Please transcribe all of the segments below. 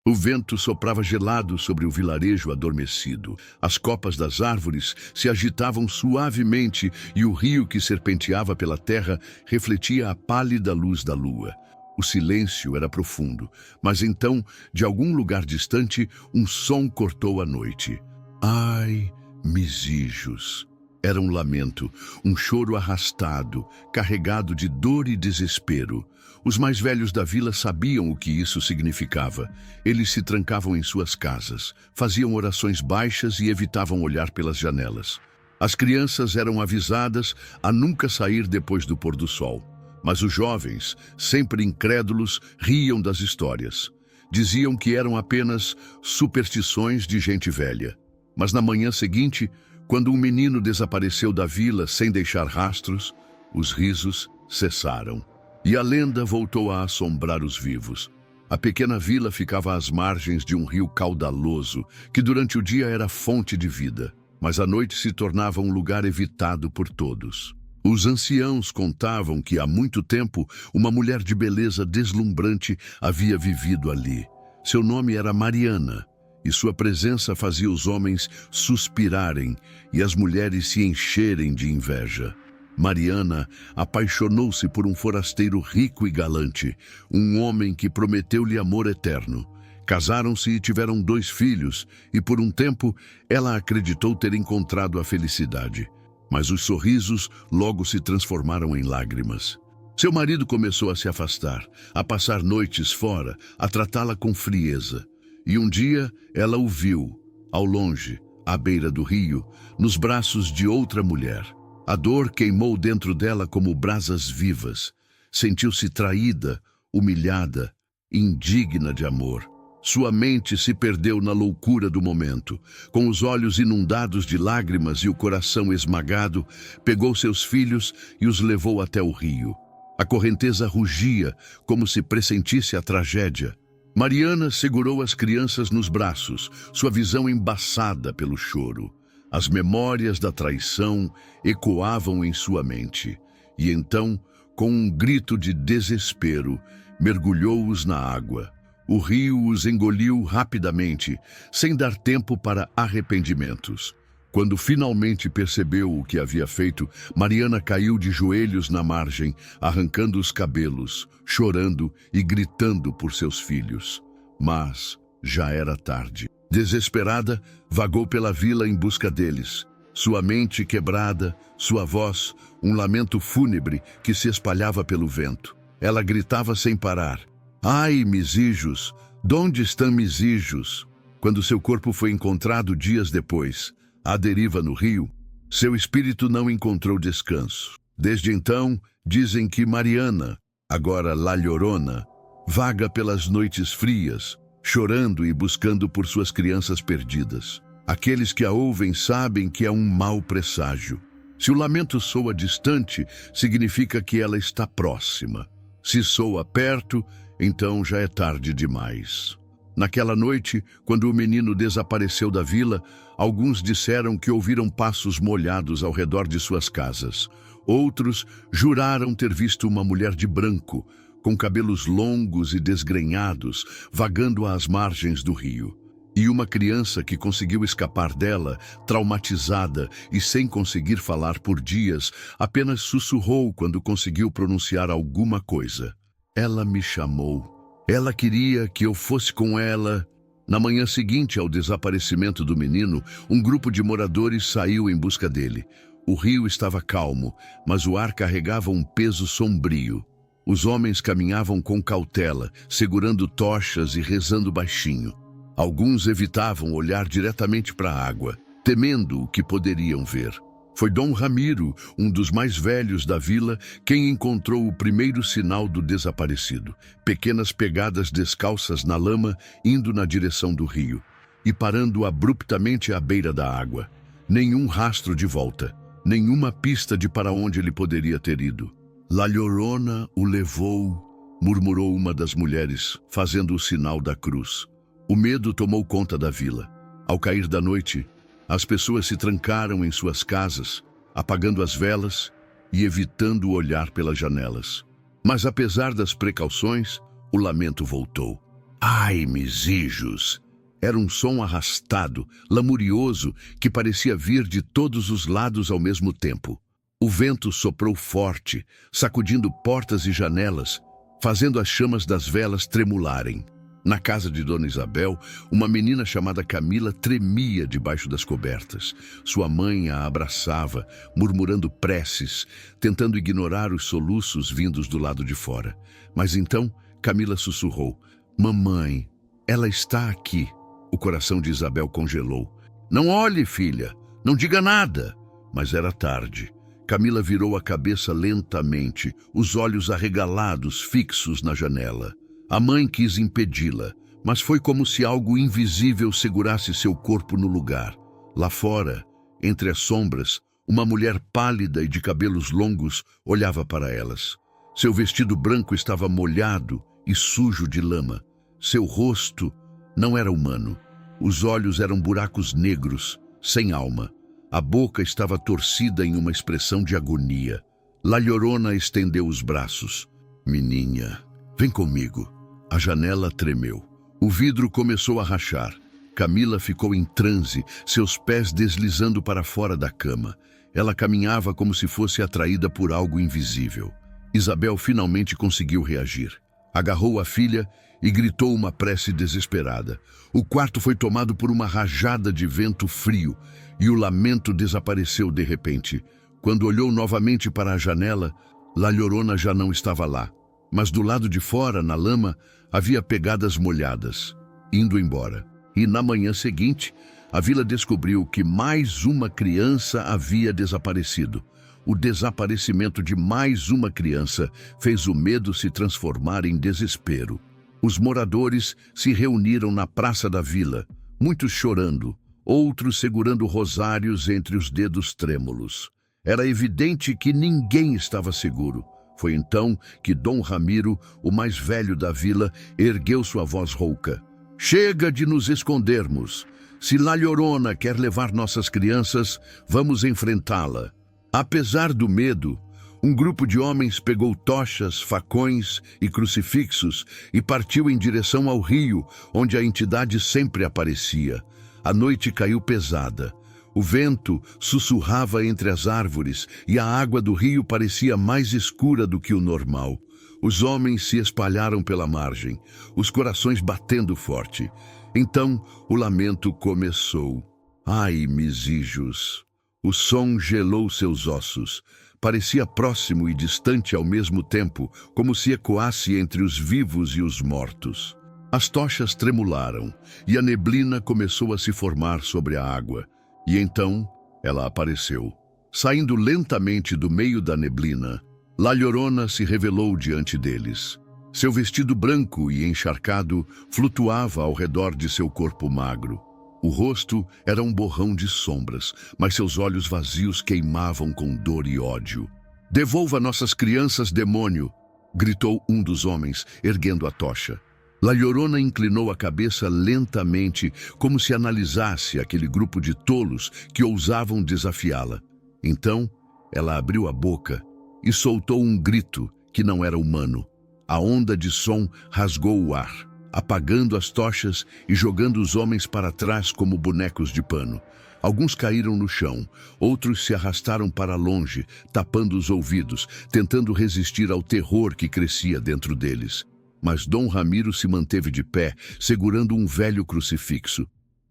O vento soprava gelado sobre o vilarejo adormecido. As copas das árvores se agitavam suavemente e o rio que serpenteava pela terra refletia a pálida luz da lua. O silêncio era profundo, mas então, de algum lugar distante, um som cortou a noite. Ai, misijos! Era um lamento, um choro arrastado, carregado de dor e desespero. Os mais velhos da vila sabiam o que isso significava. Eles se trancavam em suas casas, faziam orações baixas e evitavam olhar pelas janelas. As crianças eram avisadas a nunca sair depois do pôr do sol. Mas os jovens, sempre incrédulos, riam das histórias. Diziam que eram apenas superstições de gente velha. Mas na manhã seguinte, quando um menino desapareceu da vila sem deixar rastros, os risos cessaram. E a lenda voltou a assombrar os vivos. A pequena vila ficava às margens de um rio caudaloso, que durante o dia era fonte de vida, mas à noite se tornava um lugar evitado por todos. Os anciãos contavam que há muito tempo uma mulher de beleza deslumbrante havia vivido ali. Seu nome era Mariana, e sua presença fazia os homens suspirarem e as mulheres se encherem de inveja. Mariana apaixonou-se por um forasteiro rico e galante, um homem que prometeu-lhe amor eterno. Casaram-se e tiveram 2 filhos, e por um tempo ela acreditou ter encontrado a felicidade. Mas os sorrisos logo se transformaram em lágrimas. Seu marido começou a se afastar, a passar noites fora, a tratá-la com frieza. E um dia ela o viu, ao longe, à beira do rio, nos braços de outra mulher. A dor queimou dentro dela como brasas vivas. Sentiu-se traída, humilhada, indigna de amor. Sua mente se perdeu na loucura do momento. Com os olhos inundados de lágrimas e o coração esmagado, pegou seus filhos e os levou até o rio. A correnteza rugia, como se pressentisse a tragédia. Mariana segurou as crianças nos braços, sua visão embaçada pelo choro. As memórias da traição ecoavam em sua mente. E então, com um grito de desespero, mergulhou-os na água. O rio os engoliu rapidamente, sem dar tempo para arrependimentos. Quando finalmente percebeu o que havia feito, Mariana caiu de joelhos na margem, arrancando os cabelos, chorando e gritando por seus filhos. Mas já era tarde. Desesperada, vagou pela vila em busca deles. Sua mente quebrada, sua voz, um lamento fúnebre que se espalhava pelo vento. Ela gritava sem parar. Ai, misijos! Donde estão misijos? Quando seu corpo foi encontrado dias depois, à deriva no rio, seu espírito não encontrou descanso. Desde então, dizem que Mariana, agora La Llorona, vaga pelas noites frias, chorando e buscando por suas crianças perdidas. Aqueles que a ouvem sabem que é um mau presságio. Se o lamento soa distante, significa que ela está próxima. Se soa perto, então já é tarde demais. Naquela noite, quando o menino desapareceu da vila, alguns disseram que ouviram passos molhados ao redor de suas casas. Outros juraram ter visto uma mulher de branco, com cabelos longos e desgrenhados, vagando às margens do rio. E uma criança que conseguiu escapar dela, traumatizada e sem conseguir falar por dias, apenas sussurrou quando conseguiu pronunciar alguma coisa. Ela me chamou. Ela queria que eu fosse com ela. Na manhã seguinte ao desaparecimento do menino, um grupo de moradores saiu em busca dele. O rio estava calmo, mas o ar carregava um peso sombrio. Os homens caminhavam com cautela, segurando tochas e rezando baixinho. Alguns evitavam olhar diretamente para a água, temendo o que poderiam ver. Foi Dom Ramiro, um dos mais velhos da vila, quem encontrou o primeiro sinal do desaparecido. Pequenas pegadas descalças na lama, indo na direção do rio, e parando abruptamente à beira da água. Nenhum rastro de volta, nenhuma pista de para onde ele poderia ter ido. La Llorona o levou, murmurou uma das mulheres, fazendo o sinal da cruz. O medo tomou conta da vila. Ao cair da noite, as pessoas se trancaram em suas casas, apagando as velas e evitando olhar pelas janelas. Mas apesar das precauções, o lamento voltou. Ai, misijos! Era um som arrastado, lamurioso, que parecia vir de todos os lados ao mesmo tempo. O vento soprou forte, sacudindo portas e janelas, fazendo as chamas das velas tremularem. Na casa de Dona Isabel, uma menina chamada Camila tremia debaixo das cobertas. Sua mãe a abraçava, murmurando preces, tentando ignorar os soluços vindos do lado de fora. Mas então, Camila sussurrou: "Mamãe, ela está aqui." O coração de Isabel congelou. "Não olhe, filha, não diga nada." Mas era tarde. Camila virou a cabeça lentamente, os olhos arregalados, fixos na janela. A mãe quis impedi-la, mas foi como se algo invisível segurasse seu corpo no lugar. Lá fora, entre as sombras, uma mulher pálida e de cabelos longos olhava para elas. Seu vestido branco estava molhado e sujo de lama. Seu rosto não era humano. Os olhos eram buracos negros, sem alma. A boca estava torcida em uma expressão de agonia. La Llorona estendeu os braços. "Menina, vem comigo." A janela tremeu. O vidro começou a rachar. Camila ficou em transe, seus pés deslizando para fora da cama. Ela caminhava como se fosse atraída por algo invisível. Isabel finalmente conseguiu reagir. Agarrou a filha e gritou uma prece desesperada. O quarto foi tomado por uma rajada de vento frio e o lamento desapareceu de repente. Quando olhou novamente para a janela, La Llorona já não estava lá. Mas do lado de fora, na lama, havia pegadas molhadas, indo embora. E na manhã seguinte, a vila descobriu que mais uma criança havia desaparecido. O desaparecimento de mais uma criança fez o medo se transformar em desespero. Os moradores se reuniram na praça da vila, muitos chorando, outros segurando rosários entre os dedos trêmulos. Era evidente que ninguém estava seguro. Foi então que Dom Ramiro, o mais velho da vila, ergueu sua voz rouca. "Chega de nos escondermos. Se La Llorona quer levar nossas crianças, vamos enfrentá-la." Apesar do medo, um grupo de homens pegou tochas, facões e crucifixos e partiu em direção ao rio, onde a entidade sempre aparecia. A noite caiu pesada. O vento sussurrava entre as árvores e a água do rio parecia mais escura do que o normal. Os homens se espalharam pela margem, os corações batendo forte. Então o lamento começou. Ai, misijos! O som gelou seus ossos. Parecia próximo e distante ao mesmo tempo, como se ecoasse entre os vivos e os mortos. As tochas tremularam e a neblina começou a se formar sobre a água. E então ela apareceu. Saindo lentamente do meio da neblina, La Llorona se revelou diante deles. Seu vestido branco e encharcado flutuava ao redor de seu corpo magro. O rosto era um borrão de sombras, mas seus olhos vazios queimavam com dor e ódio. "Devolva nossas crianças, demônio!" gritou um dos homens, erguendo a tocha. La Llorona inclinou a cabeça lentamente, como se analisasse aquele grupo de tolos que ousavam desafiá-la. Então, ela abriu a boca e soltou um grito que não era humano. A onda de som rasgou o ar, apagando as tochas e jogando os homens para trás como bonecos de pano. Alguns caíram no chão, outros se arrastaram para longe, tapando os ouvidos, tentando resistir ao terror que crescia dentro deles. Mas Dom Ramiro se manteve de pé, segurando um velho crucifixo.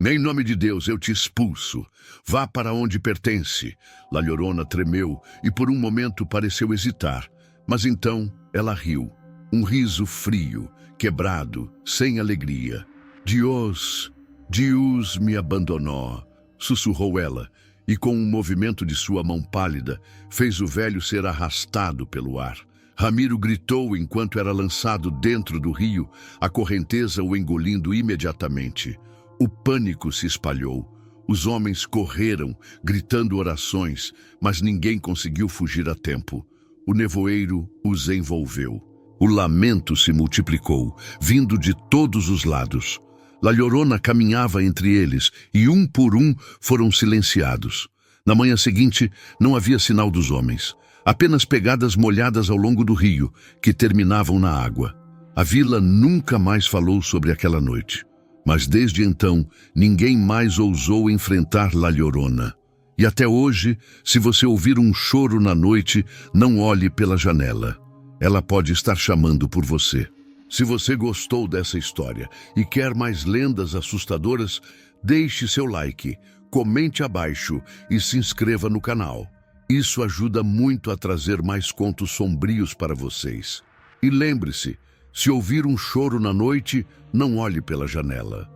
"Em nome de Deus, eu te expulso. Vá para onde pertence." La Llorona tremeu e por um momento pareceu hesitar, mas então ela riu. Um riso frio, quebrado, sem alegria. "Dios me abandonou", sussurrou ela, e com um movimento de sua mão pálida, fez o velho ser arrastado pelo ar. Ramiro gritou enquanto era lançado dentro do rio, a correnteza o engolindo imediatamente. O pânico se espalhou. Os homens correram, gritando orações, mas ninguém conseguiu fugir a tempo. O nevoeiro os envolveu. O lamento se multiplicou, vindo de todos os lados. La Llorona caminhava entre eles e um por um foram silenciados. Na manhã seguinte, não havia sinal dos homens. Apenas pegadas molhadas ao longo do rio, que terminavam na água. A vila nunca mais falou sobre aquela noite, mas desde então ninguém mais ousou enfrentar La Llorona. E até hoje, se você ouvir um choro na noite, não olhe pela janela. Ela pode estar chamando por você. Se você gostou dessa história e quer mais lendas assustadoras, deixe seu like, comente abaixo e se inscreva no canal. Isso ajuda muito a trazer mais contos sombrios para vocês. E lembre-se, se ouvir um choro na noite, não olhe pela janela.